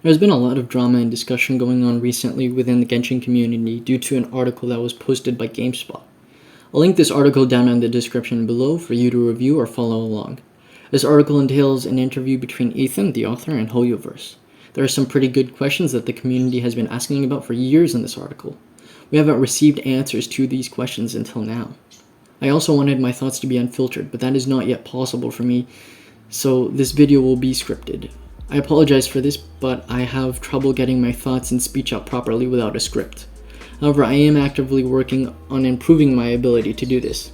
There's been a lot of drama and discussion going on recently within the Genshin community due to an article that was posted by GameSpot. I'll link this article down in the description below for you to review or follow along. This article entails an interview between Ethan, the author, and Hoyoverse. There are some pretty good questions that the community has been asking about for years in this article. We haven't received answers to these questions until now. I also wanted my thoughts to be unfiltered, but that is not yet possible for me, so this video will be scripted. I apologize for this, but I have trouble getting my thoughts and speech out properly without a script. However, I am actively working on improving my ability to do this.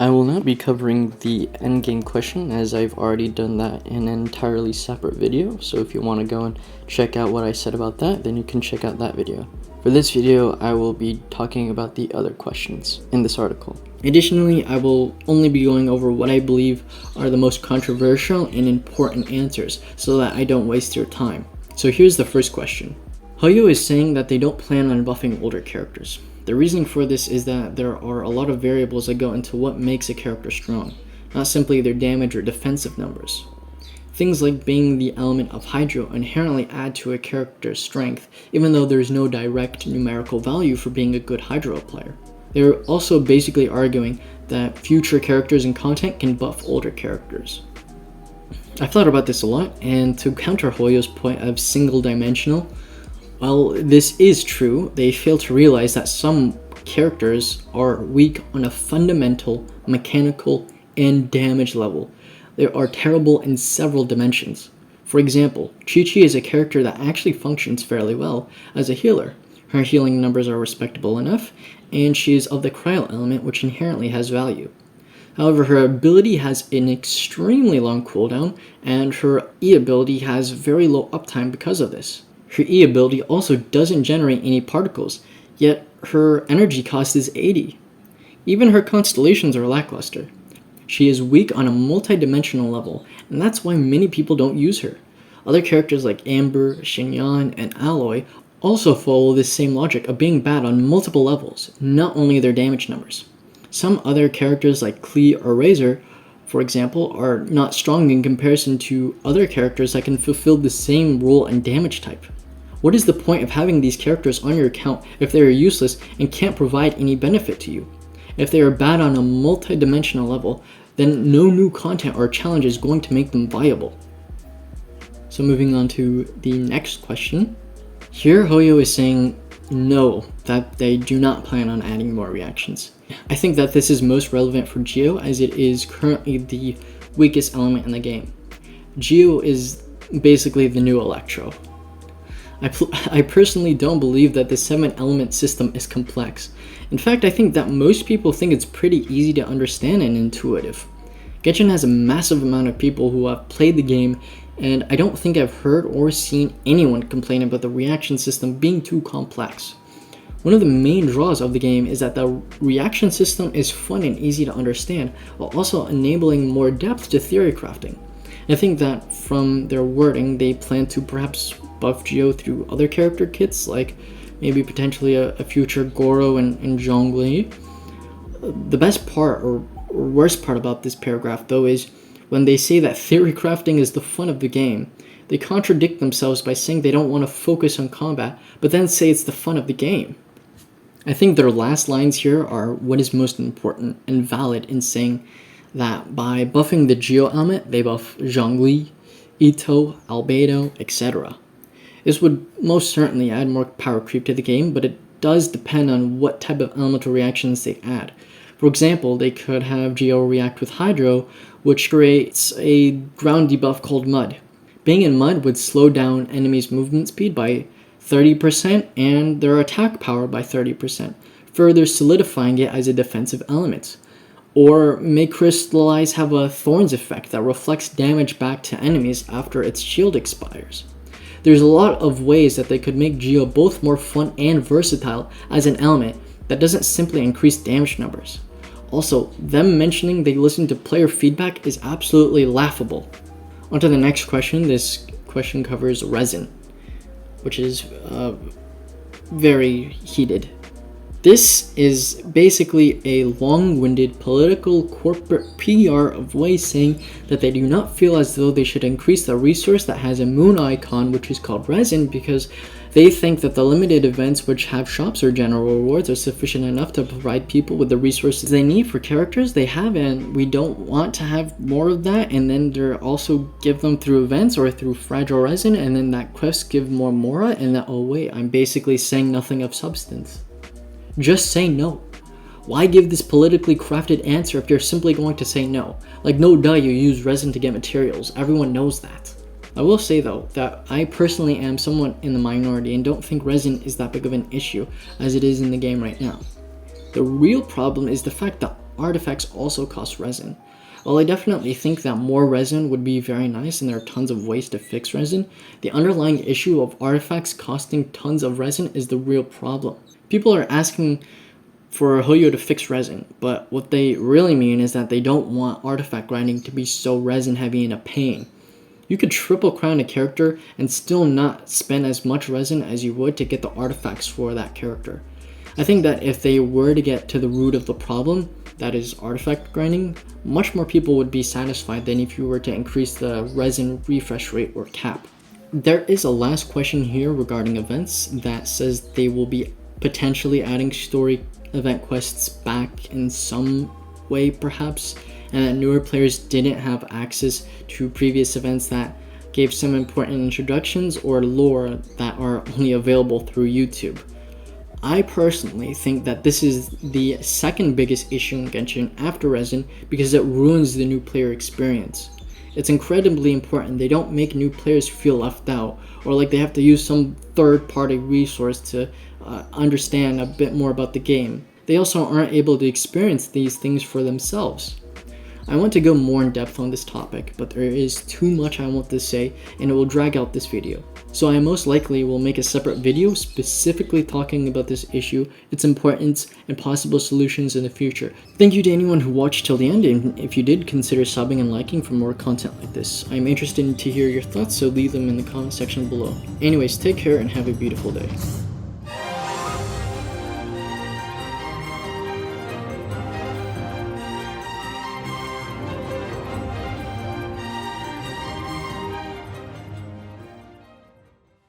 I will not be covering the Endgame question, as I've already done that in an entirely separate video, so if you want to go and check out what I said about that, then you can check out that video. For this video, I will be talking about the other questions in this article. Additionally, I will only be going over what I believe are the most controversial and important answers so that I don't waste your time. So here's the first question. Hoyo is saying that they don't plan on buffing older characters. The reasoning for this is that there are a lot of variables that go into what makes a character strong, not simply their damage or defensive numbers. Things like being the element of Hydro inherently add to a character's strength, even though there is no direct numerical value for being a good Hydro player. They're also basically arguing that future characters and content can buff older characters. I've thought about this a lot, and to counter Hoyo's point of single-dimensional, while this is true, they fail to realize that some characters are weak on a fundamental, mechanical, and damage level. They are terrible in several dimensions. For example, Chi-Chi is a character that actually functions fairly well as a healer. Her healing numbers are respectable enough, and she is of the cryo element, which inherently has value. However, her ability has an extremely long cooldown, and her E ability has very low uptime because of this. Her E ability also doesn't generate any particles, yet her energy cost is 80. Even her constellations are lackluster. She is weak on a multi-dimensional level, and that's why many people don't use her. Other characters like Amber, Xinyan, and Alloy also follow this same logic of being bad on multiple levels, not only their damage numbers. Some other characters like Klee or Razor, for example, are not strong in comparison to other characters that can fulfill the same role and damage type. What is the point of having these characters on your account if they are useless and can't provide any benefit to you? If they are bad on a multi-dimensional level, then no new content or challenge is going to make them viable. So moving on to the next question. Here Hoyo is saying no, that they do not plan on adding more reactions. I think that this is most relevant for Geo, as it is currently the weakest element in the game. Geo is basically the new Electro. I personally don't believe that the 7-element system is complex. In fact, I think that most people think it's pretty easy to understand and intuitive. Genshin has a massive amount of people who have played the game, and I don't think I've heard or seen anyone complain about the reaction system being too complex. One of the main draws of the game is that the reaction system is fun and easy to understand, while also enabling more depth to theory crafting. I think that from their wording, they plan to perhaps buff Geo through other character kits, like maybe potentially a future Goro and Zhongli. The best part, or worst part about this paragraph though, is when they say that theory crafting is the fun of the game, they contradict themselves by saying they don't want to focus on combat, but then say it's the fun of the game. I think their last lines here are what is most important and valid in saying that by buffing the Geo element, they buff Zhongli, Ito, Albedo, etc. This would most certainly add more power creep to the game, but it does depend on what type of elemental reactions they add. For example, they could have Geo react with Hydro, which creates a ground debuff called Mud. Being in Mud would slow down enemies' movement speed by 30% and their attack power by 30%, further solidifying it as a defensive element. Or may Crystallize have a Thorns effect that reflects damage back to enemies after its shield expires. There's a lot of ways that they could make Geo both more fun and versatile as an element that doesn't simply increase damage numbers. Also, them mentioning they listen to player feedback is absolutely laughable. On to the next question. This question covers Resin, which is very heated. This is basically a long-winded political corporate PR of Way saying that they do not feel as though they should increase the resource that has a moon icon, which is called Resin, because they think that the limited events which have shops or general rewards are sufficient enough to provide people with the resources they need for characters they have, and we don't want to have more of that, and then they're also give them through events or through fragile resin, and then that quest give more mora, and that, oh wait, I'm basically saying nothing of substance. Just say no. Why give this politically crafted answer if you're simply going to say no? Like, no duh, you use resin to get materials. Everyone knows that. I will say though, that I personally am somewhat in the minority and don't think resin is that big of an issue as it is in the game right now. The real problem is the fact that artifacts also cost resin. While I definitely think that more resin would be very nice and there are tons of ways to fix resin, the underlying issue of artifacts costing tons of resin is the real problem. People are asking for Hoyo to fix resin, but what they really mean is that they don't want artifact grinding to be so resin heavy and a pain. You could triple crown a character and still not spend as much resin as you would to get the artifacts for that character. I think that if they were to get to the root of the problem, that is artifact grinding, much more people would be satisfied than if you were to increase the resin refresh rate or cap. There is a last question here regarding events that says they will be potentially adding story event quests back in some way perhaps, and that newer players didn't have access to previous events that gave some important introductions or lore that are only available through YouTube. I personally think that this is the second biggest issue in Genshin after Resin because it ruins the new player experience. It's incredibly important they don't make new players feel left out or like they have to use some third-party resource to understand a bit more about the game. They also aren't able to experience these things for themselves. I want to go more in depth on this topic, but there is too much I want to say and it will drag out this video. So I most likely will make a separate video specifically talking about this issue, its importance, and possible solutions in the future. Thank you to anyone who watched till the end, and if you did, consider subbing and liking for more content like this. I'm interested to hear your thoughts, so leave them in the comment section below. Anyways, take care and have a beautiful day.